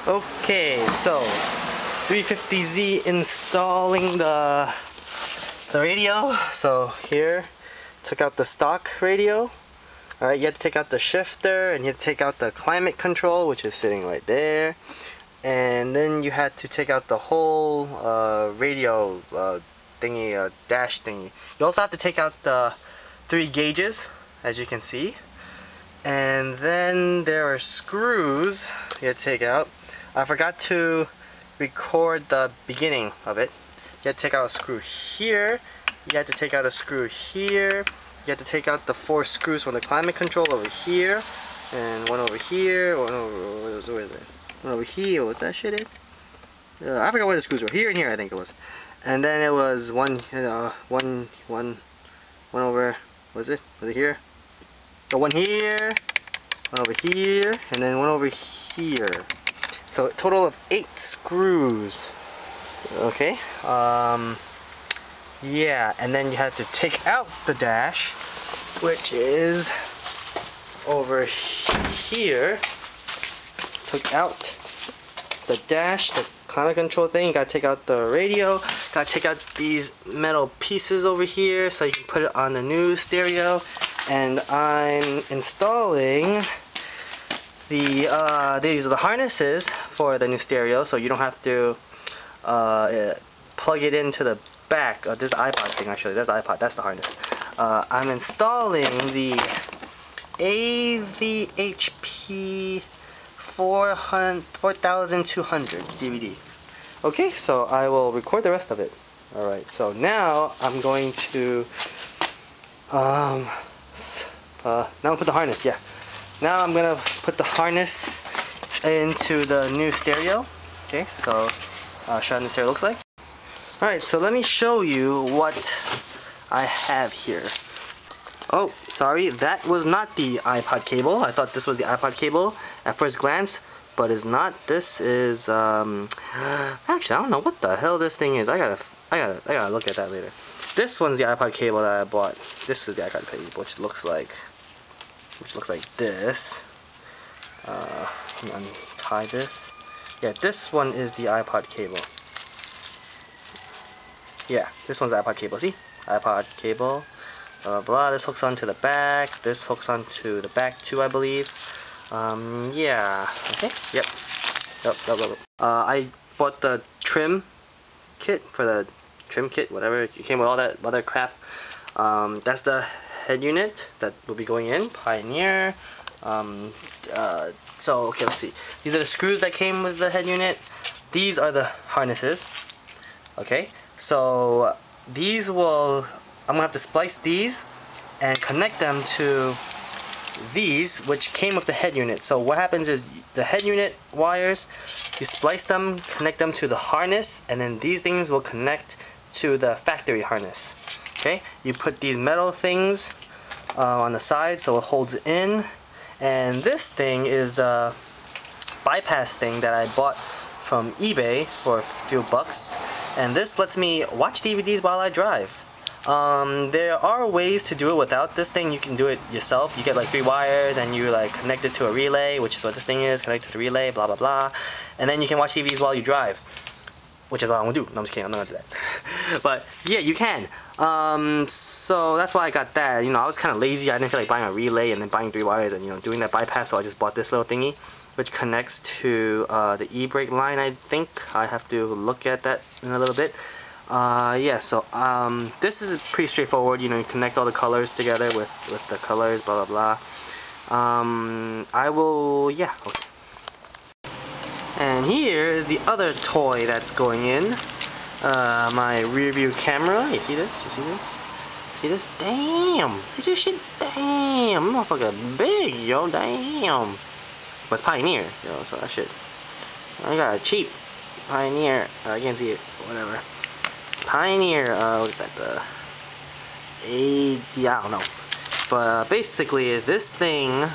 Okay, so 350Z installing the radio. So here, took out the stock radio. Alright, you have to take out the shifter and you have to take out the climate control, which is sitting right there. And then you had to take out the whole radio thingy, dash thingy. You also have to take out the 3 gauges, as you can see. And then there are screws you have to take out. I forgot to record the beginning of it. You have to take out a screw here. You have to take out a screw here. You have to take out the 4 screws from the climate control over here. And one over here. One over here. What's that shit in? I forgot where the screws were. Here and here, I think it was. And then it was one over. Was it here? So one here, one over here, and then one over here. So a total of 8 screws. Okay. Yeah, and then you had to take out the dash, which is over here. Took out the dash, the climate control thing. You gotta take out the radio. Gotta take out these metal pieces over here so you can put it on the new stereo. And I'm installing these are the harnesses for the new stereo, so you don't have to plug it into the back. This is the iPod thing actually. That's the iPod. That's the harness. I'm installing the AVHP 4200 DVD. Okay, so I will record the rest of it. Alright, so now I'm going to now put the harness, yeah. Now I'm gonna put the harness into the new stereo. Okay, so show how the new stereo looks like. Alright, so let me show you what I have here. Oh, sorry, that was not the iPod cable. I thought this was the iPod cable at first glance, but it's not. This is actually, I don't know what the hell this thing is. I gotta look at that later. This one's the iPod cable that I bought. This is the iPod cable, which looks like this. Let me untie this. Yeah, this one is the iPod cable. Yeah, this one's the iPod cable. See, iPod cable. Blah blah. This hooks onto the back. This hooks onto the back too, I believe. Yeah. Okay. Yep. Yep. I bought the trim kit for the trim kit, whatever. It came with all that other crap. That's the head unit that will be going in. Pioneer. So okay, let's see. These are the screws that came with the head unit. These are the harnesses. Okay. So these will. I'm gonna have to splice these and connect them to these, which came with the head unit. So what happens is the head unit wires, you splice them, connect them to the harness, and then these things will connect to the factory harness. Okay, you put these metal things on the side so it holds it in, and this thing is the bypass thing that I bought from eBay for a few bucks, and this lets me watch DVDs while I drive. There are ways to do it without this thing. You can do it yourself. You get like 3 wires and you like connect it to a relay, which is what this thing is, connect to the relay, blah blah blah, and then you can watch TVs while you drive, which is what I'm gonna do. No, I'm just kidding, I'm not gonna do that. But yeah, you can. So that's why I got that. You know, I was kind of lazy. I didn't feel like buying a relay and then buying 3 wires and, you know, doing that bypass, so I just bought this little thingy, which connects to the e-brake line, I think. I have to look at that in a little bit. Yeah, so this is pretty straightforward. You know, you connect all the colors together with the colors, blah blah blah. I will, yeah, okay. And here is the other toy that's going in. My rear view camera. You see this? You see this? See this? Damn! See this shit? Damn! Motherfucker big, yo, damn! But it's Pioneer, yo, so that shit. I got a cheap Pioneer. I can't see it, whatever. Pioneer, what is that, I don't know. But basically this thing,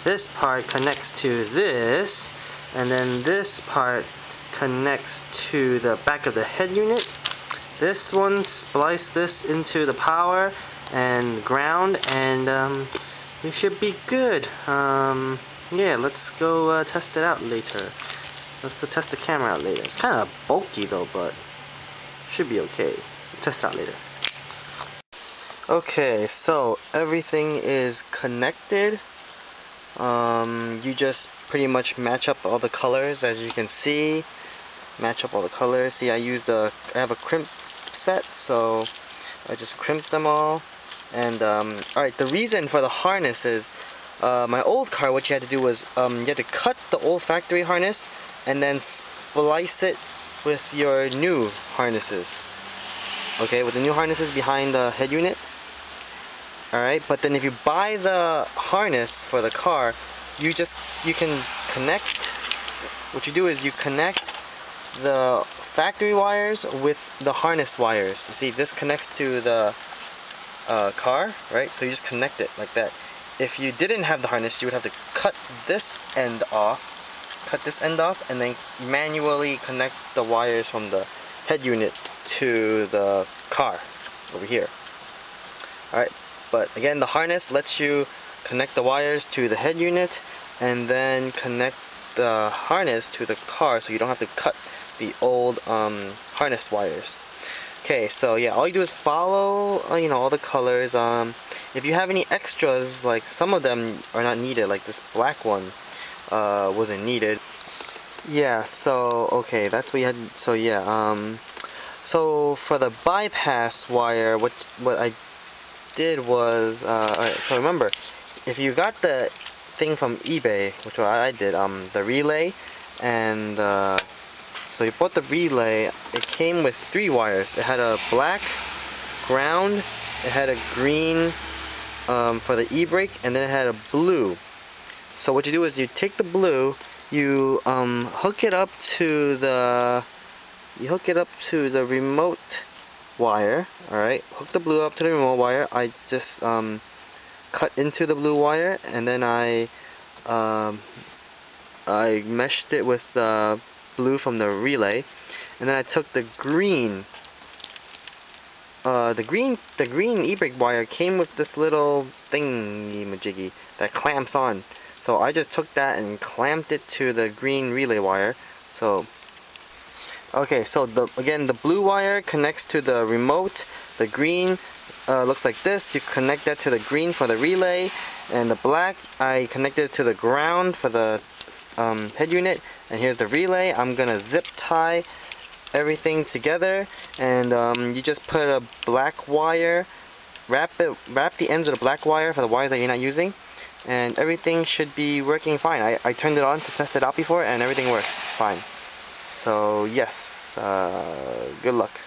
this part connects to this, and then this part connects to the back of the head unit. This one, splice this into the power and ground, and we should be good. Yeah, let's go test it out later. let's go test the camera out later. It's kind of bulky though, but should be okay. Test it out later. Okay, so everything is connected. You just pretty much match up all the colors, as you can see. Match up all the colors. See, I have a crimp set, so I just crimped them all. And alright, the reason for the harness is my old car, what you had to do was you had to cut the old factory harness and then splice it with your new harnesses. Okay, with the new harnesses behind the head unit. Alright, but then if you buy the harness for the car, you can connect. What you do is you connect the factory wires with the harness wires. You see, this connects to the car, right? So you just connect it like that. If you didn't have the harness, you would have to cut this end off, and then manually connect the wires from the head unit to the car over here. Alright, but again, the harness lets you connect the wires to the head unit and then connect the harness to the car, so you don't have to cut the old harness wires. Okay, so yeah, all you do is follow all the colors. If you have any extras, like some of them are not needed, like this black one wasn't needed. Yeah, so okay, that's what you had. So yeah, so for the bypass wire, what I did was alright, so remember, if you got the thing from eBay, which I did, the relay, and so you bought the relay, it came with 3 wires. It had a black ground, it had a green for the e-brake, and then it had a blue. So what you do is you take the blue, you hook it up to the remote wire. Alright, hook the blue up to the remote wire. I just cut into the blue wire, and then I meshed it with the blue from the relay, and then I took the green. The green e-brake wire came with this little thingy-majiggy that clamps on. So I just took that and clamped it to the green relay wire. So okay, so again, the blue wire connects to the remote. The green looks like this. You connect that to the green for the relay, and the black I connected to the ground for the head unit. And here's the relay. I'm gonna zip tie everything together, and you just put a black wire, wrap the ends of the black wire for the wires that you're not using, and everything should be working fine. I turned it on to test it out before, and everything works fine. So yes, good luck.